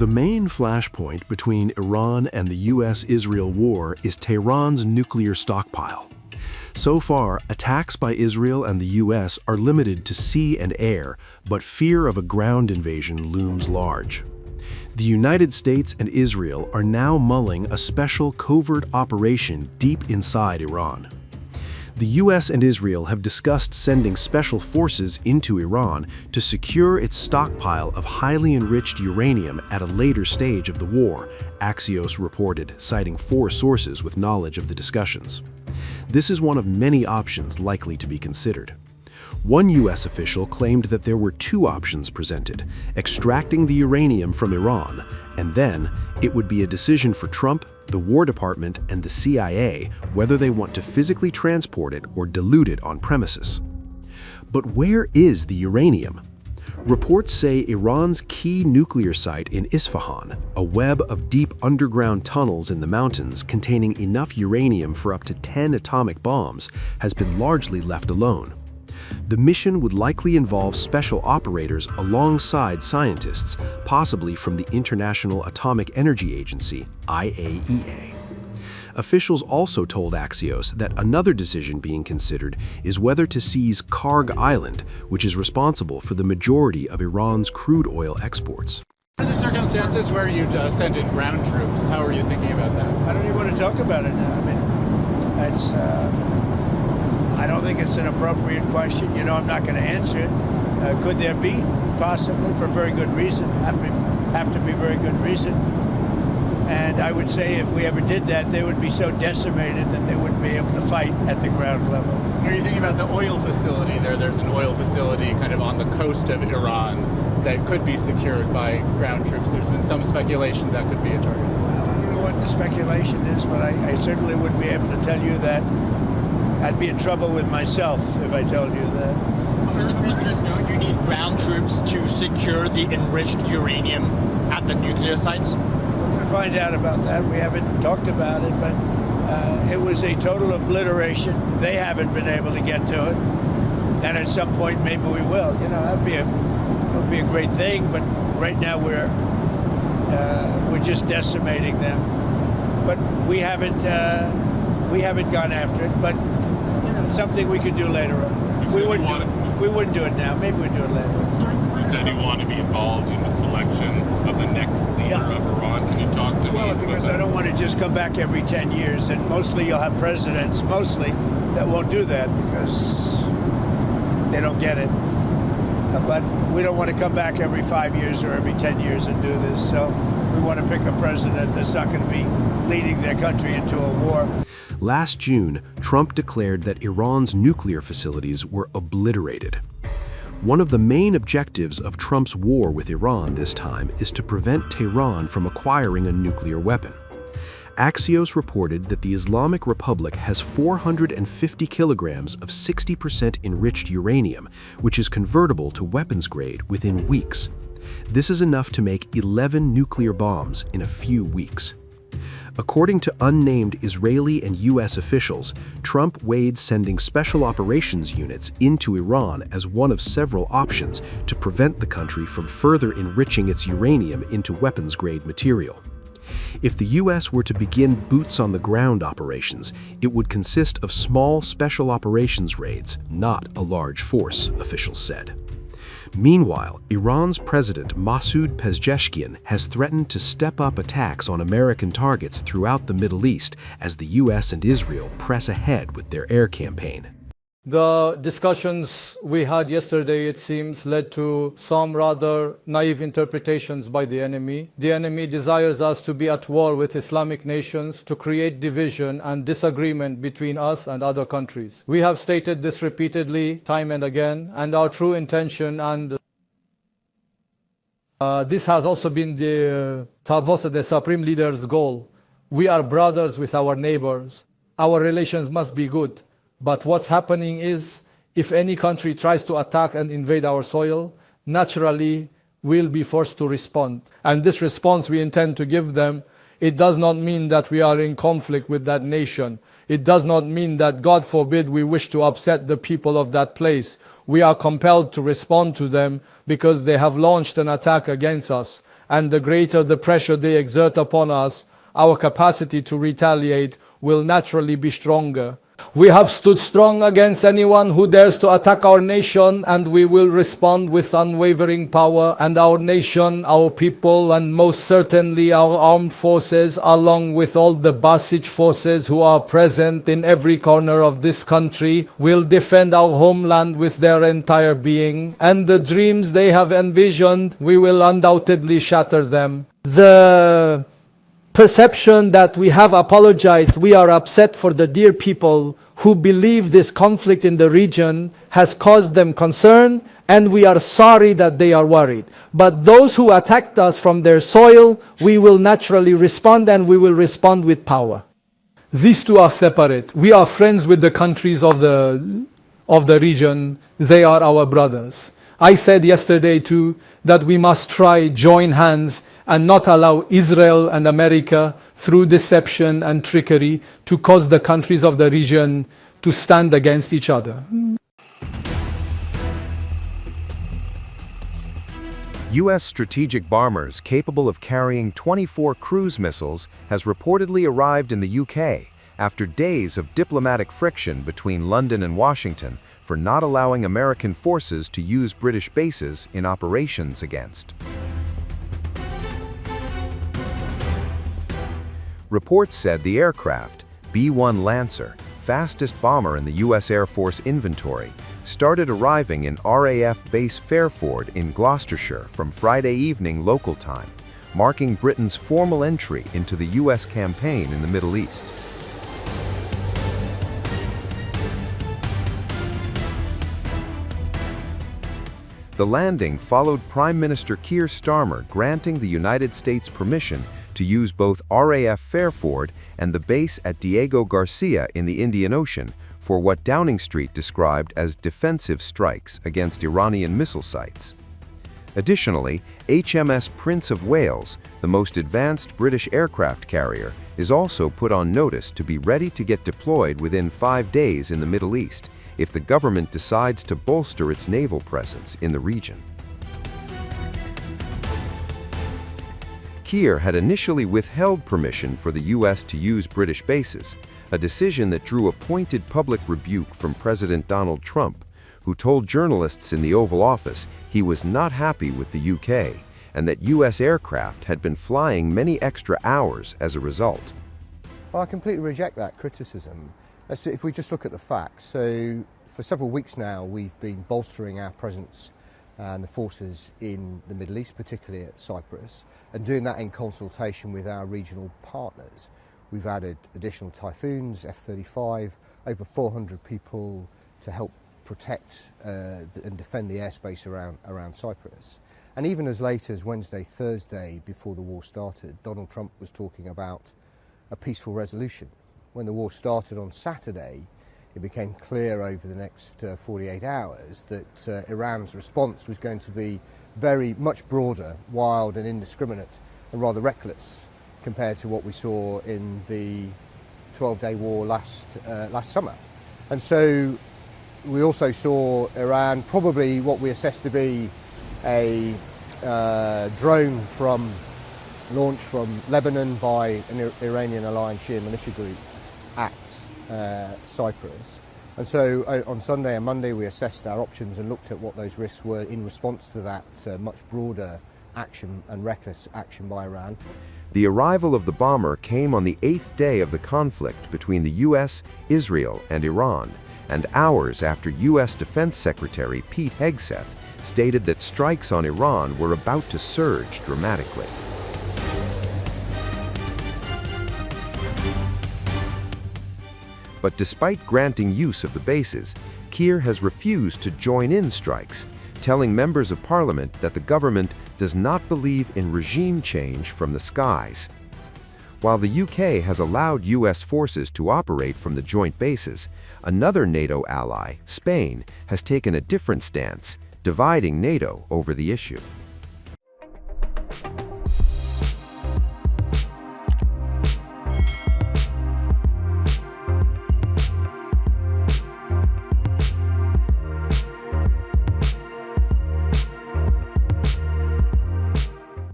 The main flashpoint between Iran and the US-Israel war is Tehran's nuclear stockpile. So far, attacks by Israel and the US are limited to sea and air, but fear of a ground invasion looms large. The United States and Israel are now mulling a special covert operation deep inside Iran. The US and Israel have discussed sending special forces into Iran to secure its stockpile of highly enriched uranium at a later stage of the war, Axios reported, citing 4 sources with knowledge of the discussions. This is one of many options likely to be considered. One US official claimed that there were 2 options presented: extracting the uranium from Iran, and then it would be a decision for Trump, the War Department, and the CIA whether they want to physically transport it or dilute it on premises. But where is the uranium? Reports say Iran's key nuclear site in Isfahan, a web of deep underground tunnels in the mountains containing enough uranium for up to 10 atomic bombs, has been largely left alone. The mission would likely involve special operators alongside scientists, possibly from the International Atomic Energy Agency, IAEA. Officials also told Axios that another decision being considered is whether to seize Karg Island, which is responsible for the majority of Iran's crude oil exports. What are the circumstances where you'd send in ground troops? How are you thinking about that? I don't even want to talk about it now. I mean, it's... I don't think it's an appropriate question. You know, I'm not going to answer it. Could there be? Possibly, for very good reason. Have to be very good reason. And I would say if we ever did that, they would be so decimated that they wouldn't be able to fight at the ground level. Are you thinking about the oil facility there? There's an oil facility kind of on the coast of Iran that could be secured by ground troops. There's been some speculation that could be a target. Well, I don't know what the speculation is, but I certainly wouldn't be able to tell you that. I'd be in trouble with myself if I told you that. Mr. President, don't you need ground troops to secure the enriched uranium at the nuclear sites? We're going to find out about that. We haven't talked about it, but it was a total obliteration. They haven't been able to get to it. And at some point, maybe we will. You know, that would be a great thing, but right now we're just decimating them. But we haven't gone after it, but something we could do later on. We wouldn't do it now. Maybe we'd do it later on. You said you want to be involved in the selection of the next leader of Iran. Can you talk to me? Well, because I don't want to just come back every 10 years, and mostly you'll have presidents, that won't do that because they don't get it. But we don't want to come back every 5 years or every 10 years and do this. So we want to pick a president that's not going to be leading their country into a war. Last June, Trump declared that Iran's nuclear facilities were obliterated. One of the main objectives of Trump's war with Iran this time is to prevent Tehran from acquiring a nuclear weapon. Axios reported that the Islamic Republic has 450 kilograms of 60% enriched uranium, which is convertible to weapons grade within weeks. This is enough to make 11 nuclear bombs in a few weeks. According to unnamed Israeli and US officials, Trump weighed sending special operations units into Iran as one of several options to prevent the country from further enriching its uranium into weapons-grade material. If the US were to begin boots-on-the-ground operations, it would consist of small special operations raids, not a large force, officials said. Meanwhile, Iran's President Masoud Pezeshkian has threatened to step up attacks on American targets throughout the Middle East as the US and Israel press ahead with their air campaign. The discussions we had yesterday, it seems, led to some rather naive interpretations by the enemy. The enemy desires us to be at war with Islamic nations to create division and disagreement between us and other countries. We have stated this repeatedly, time and again, and our true intention and this has also been the Supreme Leader's goal. We are brothers with our neighbors. Our relations must be good. But what's happening is, if any country tries to attack and invade our soil, naturally we'll be forced to respond. And this response we intend to give them, it does not mean that we are in conflict with that nation. It does not mean that, God forbid, we wish to upset the people of that place. We are compelled to respond to them because they have launched an attack against us. and the greater the pressure they exert upon us, our capacity to retaliate will naturally be stronger. We have stood strong against anyone who dares to attack our nation, and we will respond with unwavering power. And our nation, our people, and most certainly our armed forces, along with all the Basij forces who are present in every corner of this country, will defend our homeland with their entire being. And the dreams they have envisioned, we will undoubtedly shatter them. The perception that we have apologized, we are upset for the dear people who believe this conflict in the region has caused them concern, and we are sorry that they are worried. But those who attacked us from their soil, we will naturally respond, and we will respond with power. These two are separate. We are friends with the countries of the region. They are our brothers. I said yesterday too that we must try join hands and not allow Israel and America, through deception and trickery, to cause the countries of the region to stand against each other. U.S. strategic bombers capable of carrying 24 cruise missiles has reportedly arrived in the UK after days of diplomatic friction between London and Washington for not allowing American forces to use British bases in operations against. Reports said the aircraft, B-1 Lancer, fastest bomber in the U.S. Air Force inventory, started arriving in RAF Base Fairford in Gloucestershire from Friday evening local time, marking Britain's formal entry into the U.S. campaign in the Middle East. The landing followed Prime Minister Keir Starmer granting the United States permission to use both RAF Fairford and the base at Diego Garcia in the Indian Ocean for what Downing Street described as defensive strikes against Iranian missile sites. Additionally, HMS Prince of Wales, the most advanced British aircraft carrier, is also put on notice to be ready to get deployed within 5 days in the Middle East if the government decides to bolster its naval presence in the region. Keir had initially withheld permission for the U.S. to use British bases, a decision that drew a pointed public rebuke from President Donald Trump, who told journalists in the Oval Office he was not happy with the UK and that U.S. aircraft had been flying many extra hours as a result. Well, I completely reject that criticism. If we just look at the facts, so for several weeks now we've been bolstering our presence and the forces in the Middle East, particularly at Cyprus, and doing that in consultation with our regional partners. We've added additional Typhoons, F-35, over 400 people to help protect and defend the airspace around Cyprus. And even as late as Wednesday, Thursday, before the war started, Donald Trump was talking about a peaceful resolution. When the war started on Saturday, it became clear over the next 48 hours that Iran's response was going to be very much broader, wild and indiscriminate and rather reckless compared to what we saw in the 12-day war last summer. And so we also saw Iran, probably what we assess to be a drone launched from Lebanon by an Iranian aligned Shia militia group at Cyprus. And so on Sunday and Monday we assessed our options and looked at what those risks were in response to that much broader action and reckless action by Iran. The arrival of the bomber came on the 8th day of the conflict between the U.S., Israel, and Iran, and hours after U.S. Defense Secretary Pete Hegseth stated that strikes on Iran were about to surge dramatically. But despite granting use of the bases, Keir has refused to join in strikes, telling members of parliament that the government does not believe in regime change from the skies. While the UK has allowed US forces to operate from the joint bases, another NATO ally, Spain, has taken a different stance, dividing NATO over the issue.